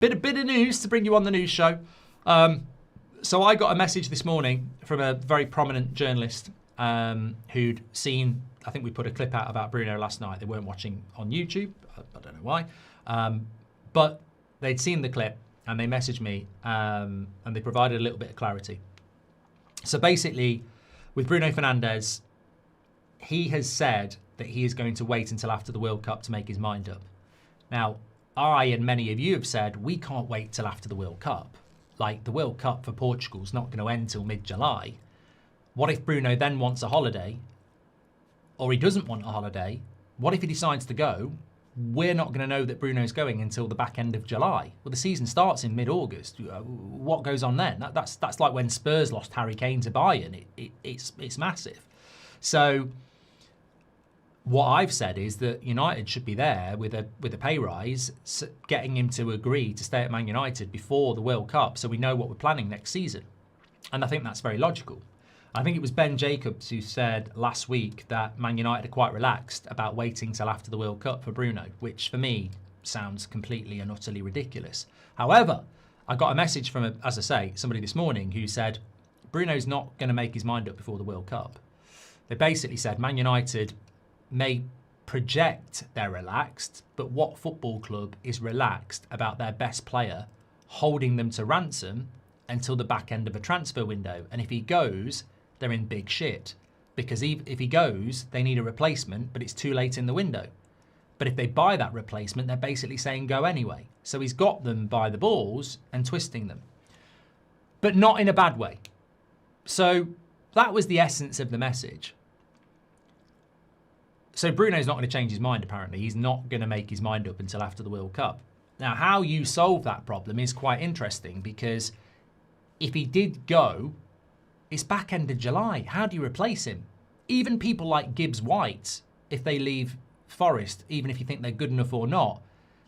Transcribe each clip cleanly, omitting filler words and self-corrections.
Bit of news to bring you on the news show. So I got a message this morning from a very prominent journalist who'd seen, I think we put a clip out about Bruno last night. They weren't watching on YouTube. I don't know why. But they'd seen the clip and they messaged me and they provided a little bit of clarity. So basically, with Bruno Fernandes, he has said that he is going to wait until after the World Cup to make his mind up. Now, I and many of you have said we can't wait till after the World Cup. Like, the World Cup for Portugal's not going to end till mid-July. What if Bruno then wants a holiday, or he doesn't want a holiday? What if he decides to go? We're not going to know that Bruno's going until the back end of July. Well, the season starts in mid-August. What goes on then? That's like when Spurs lost Harry Kane to Bayern. It's massive. So what I've said is that United should be there with a pay rise, getting him to agree to stay at Man United before the World Cup, so we know what we're planning next season. And I think that's very logical. I think it was Ben Jacobs who said last week that Man United are quite relaxed about waiting till after the World Cup for Bruno, which for me sounds completely and utterly ridiculous. However, I got a message from, as I say, somebody this morning who said Bruno's not going to make his mind up before the World Cup. They basically said Man United may project they're relaxed, but what football club is relaxed about their best player holding them to ransom until the back end of a transfer window? And if he goes, they're in big shit. Because if he goes, they need a replacement, but it's too late in the window. But if they buy that replacement, they're basically saying go anyway. So he's got them by the balls and twisting them. But not in a bad way. So that was the essence of the message. So Bruno's not going to change his mind, apparently. He's not going to make his mind up until after the World Cup. Now, how you solve that problem is quite interesting, because if he did go, it's back end of July. How do you replace him? Even people like Gibbs-White, if they leave Forest, even if you think they're good enough or not,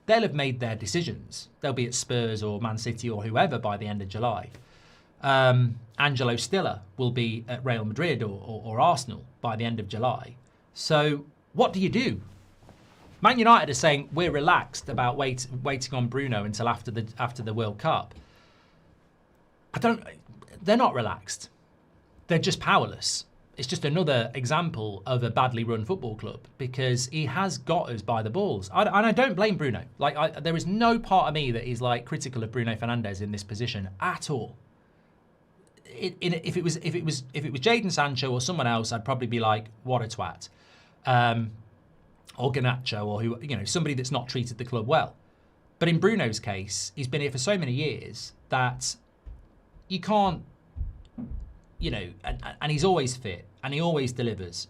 they'll have made their decisions. They'll be at Spurs or Man City or whoever by the end of July. Angelo Stiller will be at Real Madrid or Arsenal by the end of July. So what do you do? Man United are saying we're relaxed about waiting on Bruno until after the World Cup. They're not relaxed. They're just powerless. It's just another example of a badly run football club, because he has got us by the balls. And I don't blame Bruno. There is no part of me that is critical of Bruno Fernandes in this position at all. If it was Jadon Sancho or someone else, I'd probably be like, what a twat. Or Garnacho, or somebody that's not treated the club well. But in Bruno's case, he's been here for so many years that you can't, and he's always fit and he always delivers.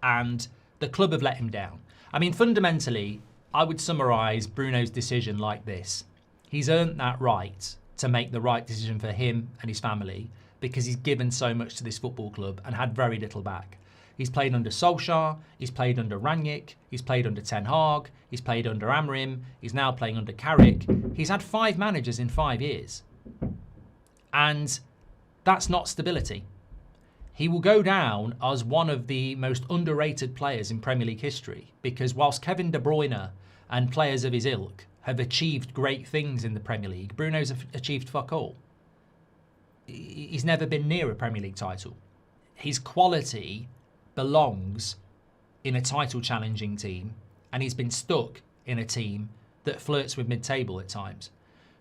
And the club have let him down. I mean, fundamentally, I would summarise Bruno's decision like this. He's earned that right to make the right decision for him and his family, because he's given so much to this football club and had very little back. He's played under Solskjaer, he's played under Rangnick, he's played under Ten Hag, he's played under Amorim, he's now playing under Carrick. He's had 5 managers in 5 years. And that's not stability. He will go down as one of the most underrated players in Premier League history, because whilst Kevin De Bruyne and players of his ilk have achieved great things in the Premier League, Bruno's achieved fuck all. He's never been near a Premier League title. His quality belongs in a title challenging team, and he's been stuck in a team that flirts with mid-table at times.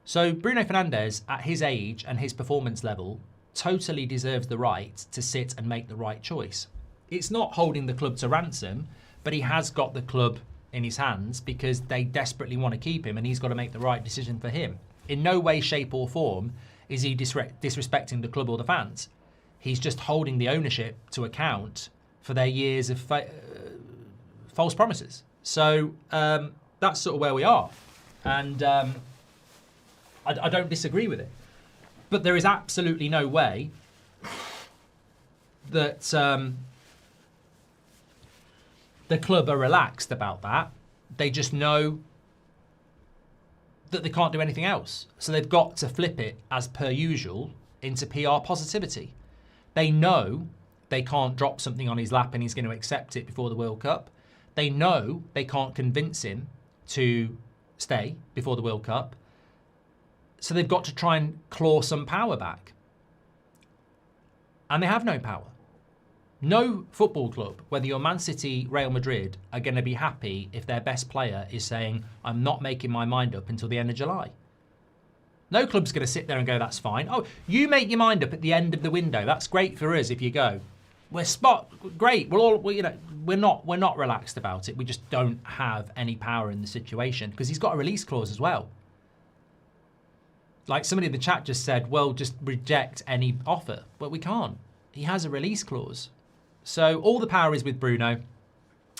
So Bruno Fernandes, at his age and his performance level, totally deserves the right to sit and make the right choice. It's not holding the club to ransom, but he has got the club in his hands because they desperately want to keep him, and he's got to make the right decision for him. In no way, shape or form is he disrespecting the club or the fans. He's just holding the ownership to account for their years of false promises. So that's sort of where we are. And I don't disagree with it. But there is absolutely no way that the club are relaxed about that. They just know that they can't do anything else. So they've got to flip it, as per usual, into PR positivity. They know they can't drop something on his lap and he's going to accept it before the World Cup. They know they can't convince him to stay before the World Cup. So they've got to try and claw some power back. And they have no power. No football club, whether you're Man City, Real Madrid, are going to be happy if their best player is saying, I'm not making my mind up until the end of July. No club's going to sit there and go, that's fine. Oh, you make your mind up at the end of the window. That's great for us if you go. Great. We're not relaxed about it. We just don't have any power in the situation because he's got a release clause as well. Like somebody in the chat just said, well, just reject any offer. But we can't. He has a release clause. So all the power is with Bruno.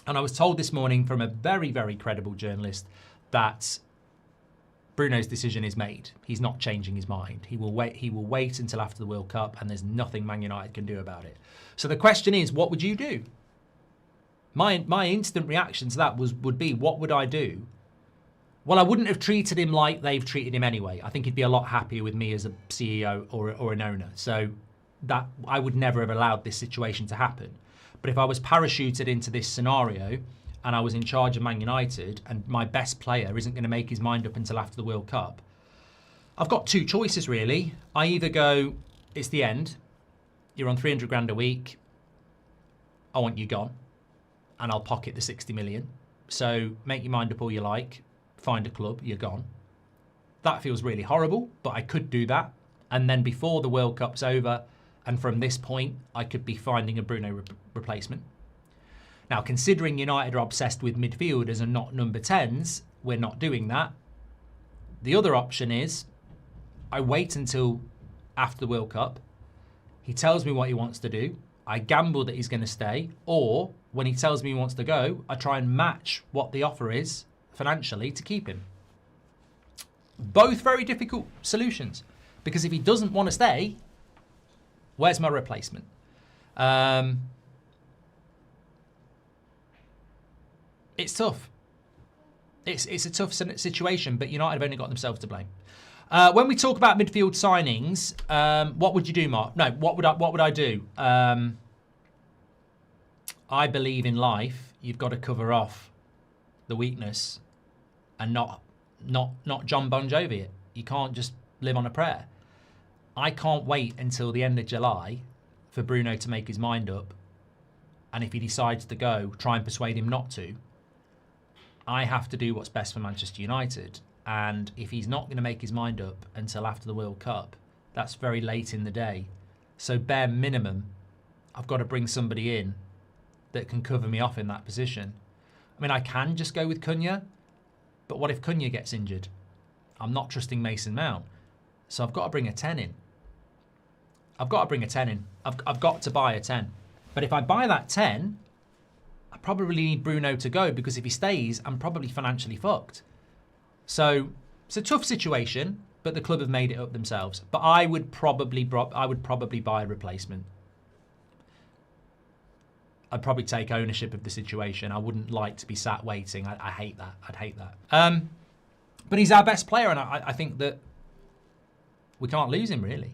And I was told this morning from a very, very credible journalist that Bruno's decision is made. He's not changing his mind. He will wait until after the World Cup, and there's nothing Man United can do about it. So the question is, what would you do? My instant reaction to that would be, what would I do? Well, I wouldn't have treated him like they've treated him anyway. I think he'd be a lot happier with me as a CEO or an owner. So that I would never have allowed this situation to happen. But if I was parachuted into this scenario and I was in charge of Man United and my best player isn't going to make his mind up until after the World Cup, I've got two choices really. I either go, it's the end, you're on 300 grand a week, I want you gone, and I'll pocket the 60 million. So make your mind up all you like, find a club, you're gone. That feels really horrible, but I could do that. And then before the World Cup's over, and from this point, I could be finding a Bruno replacement. Now, considering United are obsessed with midfielders and not number 10s, we're not doing that. The other option is I wait until after the World Cup. He tells me what he wants to do. I gamble that he's going to stay. Or when he tells me he wants to go, I try and match what the offer is financially to keep him. Both very difficult solutions. Because if he doesn't want to stay, where's my replacement? It's tough. It's a tough situation, but United have only got themselves to blame. When we talk about midfield signings, what would you do, Mark? No, what would I do? I believe in life, you've got to cover off the weakness and not John Bon Jovi it. You can't just live on a prayer. I can't wait until the end of July for Bruno to make his mind up. And if he decides to go, try and persuade him not to. I have to do what's best for Manchester United. And if he's not going to make his mind up until after the World Cup, that's very late in the day. So bare minimum, I've got to bring somebody in that can cover me off in that position. I mean, I can just go with Cunha, but what if Cunha gets injured? I'm not trusting Mason Mount. So I've got to bring a 10 in. I've got to buy a 10. But if I buy that 10, I probably need Bruno to go because if he stays, I'm probably financially fucked. So it's a tough situation, but the club have made it up themselves. But I would probably buy a replacement. I'd probably take ownership of the situation. I wouldn't like to be sat waiting. I hate that. I'd hate that. But he's our best player, and I think that we can't lose him, really.